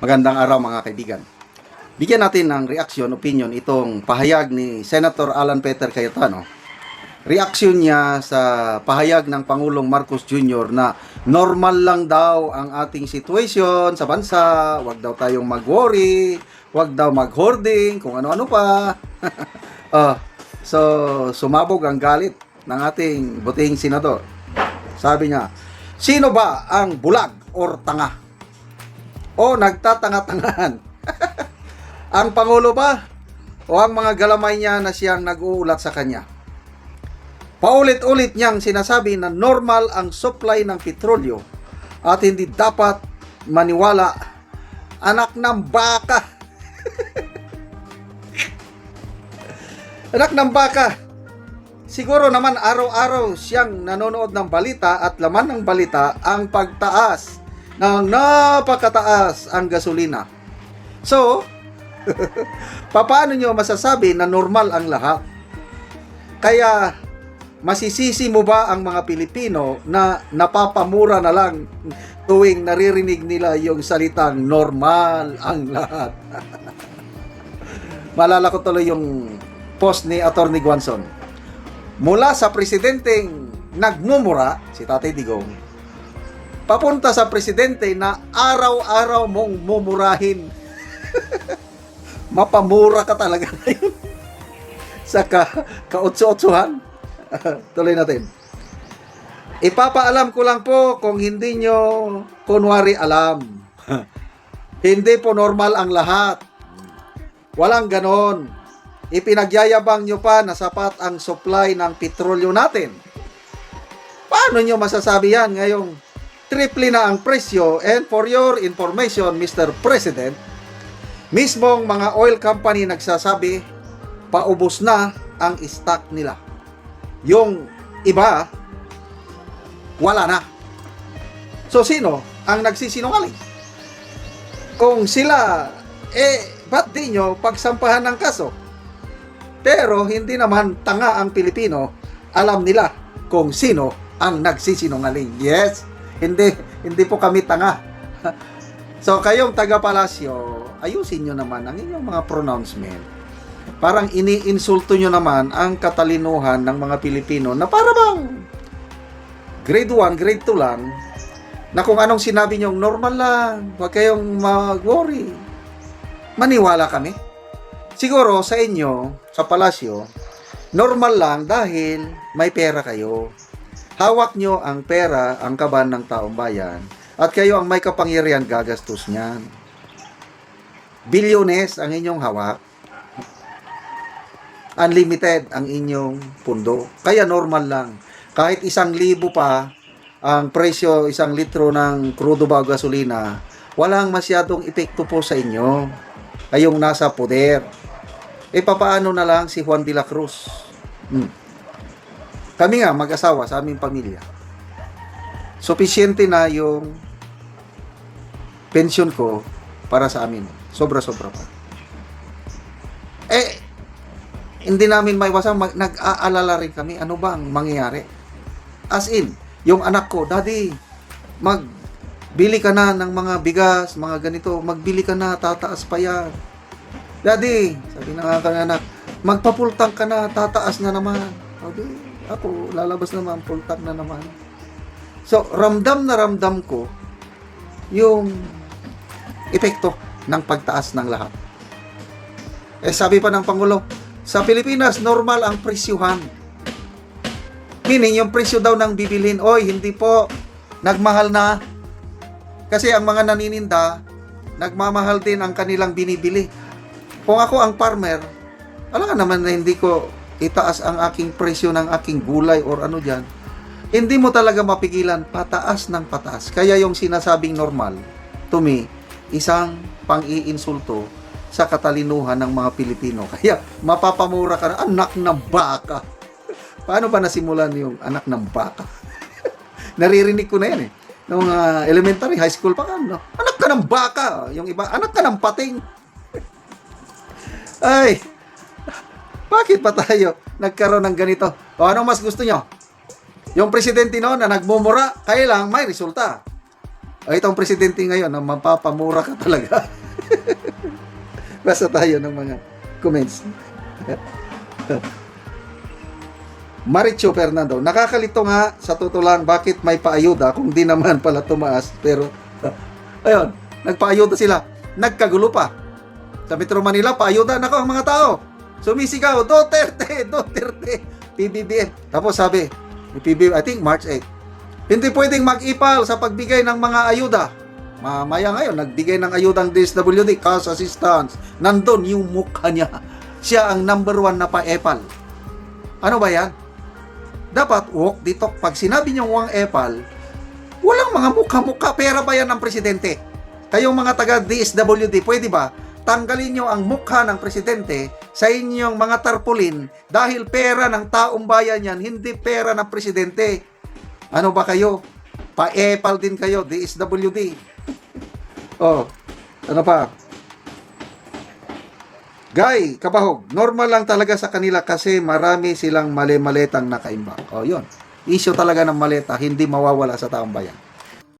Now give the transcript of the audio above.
Magandang araw mga kaibigan. Bigyan natin ng reaksyon, opinion itong pahayag ni Senator Alan Peter Cayetano. Reaksyon niya sa pahayag ng Pangulong Marcos Jr. na normal lang daw ang ating situation sa bansa, wag daw tayong mag-worry, wag daw mag-hoarding, kung ano-ano pa. So, sumabog ang galit ng ating butihing senador. Sabi niya, sino ba ang bulag or tanga? O nagtatanga-tangahan? Ang Pangulo ba? O ang mga galamay niya na siyang nag-uulat sa kanya? Paulit-ulit niyang sinasabi na normal ang supply ng petrolyo at hindi dapat maniwala. Anak ng baka! Anak ng baka! Siguro naman araw-araw siyang nanonood ng balita at laman ng balita ang pagtaas ng napakataas ang gasolina. So, paano nyo masasabi na normal ang lahat? Kaya, masisisi mo ba ang mga Pilipino na napapamura na lang tuwing naririnig nila yung salitang normal ang lahat? Maalala ko tuloy yung post ni Atty. Guanzon. Mula sa presidenteng nagmumura, si Tatay Digong, papunta sa presidente na araw-araw mong mumurahin. Mapamura ka talaga ngayon. Sa kautso-utsuhan. Tuloy natin. Ipapaalam ko lang po kung hindi nyo kunwari alam. Hindi po normal ang lahat. Walang ganon. Ipinagyayabang nyo pa na sapat ang supply ng petrolyo natin. Paano nyo masasabi yan ngayong triple na ang presyo? And for your information, Mr. President, mismong mga oil company nagsasabi, paubos na ang stock nila. Yung iba, wala na. So, sino ang nagsisinungaling? Kung sila, ba't di nyo pagsampahan ng kaso? Pero, hindi naman tanga ang Pilipino, alam nila kung sino ang nagsisinungaling. Yes, hindi po kami tanga. So, kayong taga-palasyo, ayusin nyo naman ang inyong mga pronouncement. Parang iniinsulto nyo naman ang katalinuhan ng mga Pilipino na para bang grade 1, grade 2 lang, na kung anong sinabi nyo, normal lang, huwag kayong mag-worry. Maniwala kami. Siguro sa inyo, sa palasyo, normal lang dahil may pera kayo. Hawak nyo ang pera, ang kaban ng taong bayan, at kayo ang may kapangyarihan gagastos niyan. Bilyones ang inyong hawak. Unlimited ang inyong pundo. Kaya normal lang. Kahit 1,000 pa ang presyo, 1 litro ng crudo ba gasolina, walang masyadong epekto po sa inyo. Kayong nasa poder. Papaano na lang si Juan de la Cruz? Kami nga, mag-asawa sa aming pamilya. Sufisyente na yung pensyon ko para sa amin. Sobra-sobra pa. Hindi namin maiwasan, nag-aalala rin kami, ano bang mangyayari? As in, yung anak ko, Daddy, magbili ka na ng mga bigas, mga ganito, magbili ka na, tataas pa yan. Daddy, sabi ng aking anak, magpapultang ka na, tataas na naman. Sabi, ako, lalabas naman, pultang na naman. So, ramdam na ramdam ko yung epekto ng pagtaas ng lahat. Sabi pa ng Pangulo, sa Pilipinas, normal ang presyuhan. Meaning, yung presyo daw ng bibilhin, hindi po, nagmahal na. Kasi ang mga nanininda, nagmamahal din ang kanilang binibili. Kung ako ang farmer, alam ka naman na hindi ko itaas ang aking presyo ng aking gulay or ano dyan. Hindi mo talaga mapigilan, pataas ng pataas. Kaya yung sinasabing normal, to me, isang pang-iinsulto sa katalinuhan ng mga Pilipino. Kaya mapapamura ka na, anak ng baka. Paano ba nasimulan yung anak ng baka? Naririnig ko na yan Nung elementary, high school pa ka, no? Anak ka ng baka. Yung iba, anak ka ng pating. Ay, bakit pa tayo nagkaroon ng ganito? O anong mas gusto nyo? Yung presidente noon na nagmumura, kailang may resulta. Itong presidente ngayon, na mapapamura ka talaga. Basta tayo ng mga comments. Maricho Fernando, nakakalito nga sa totoo lang bakit may paayuda kung di naman pala tumaas. Pero, ayun, nagpaayuda sila. Nagkagulo pa. Sa Metro Manila, paayuda. Nako, ang mga tao. Sumisigaw, Duterte, Duterte, PBBM. Tapos sabi, PBBM, I think March 8. Hindi pwedeng mag-ipal sa pagbigay ng mga ayuda. Mamaya ngayon, nagbigay ng ayudang DSWD, cash assistance. Nandun yung mukha niya. Siya ang number 1 na pa-epal. Ano ba yan? Dapat walk dito. Pag sinabi niyong wang epal, walang mga mukha-mukha. Pera ba yan ng presidente? Kayong mga taga DSWD, pwede ba? Tanggalin niyo ang mukha ng presidente sa inyong mga tarpaulin dahil pera ng taong bayan yan, hindi pera ng presidente. Ano ba kayo? Pa-epal din kayo, DSWD. Oh, ano pa? Guy, Kabahog, normal lang talaga sa kanila kasi marami silang mali-maletang nakaimbak. Oh, yun. Issue talaga ng maleta, hindi mawawala sa taong bayan.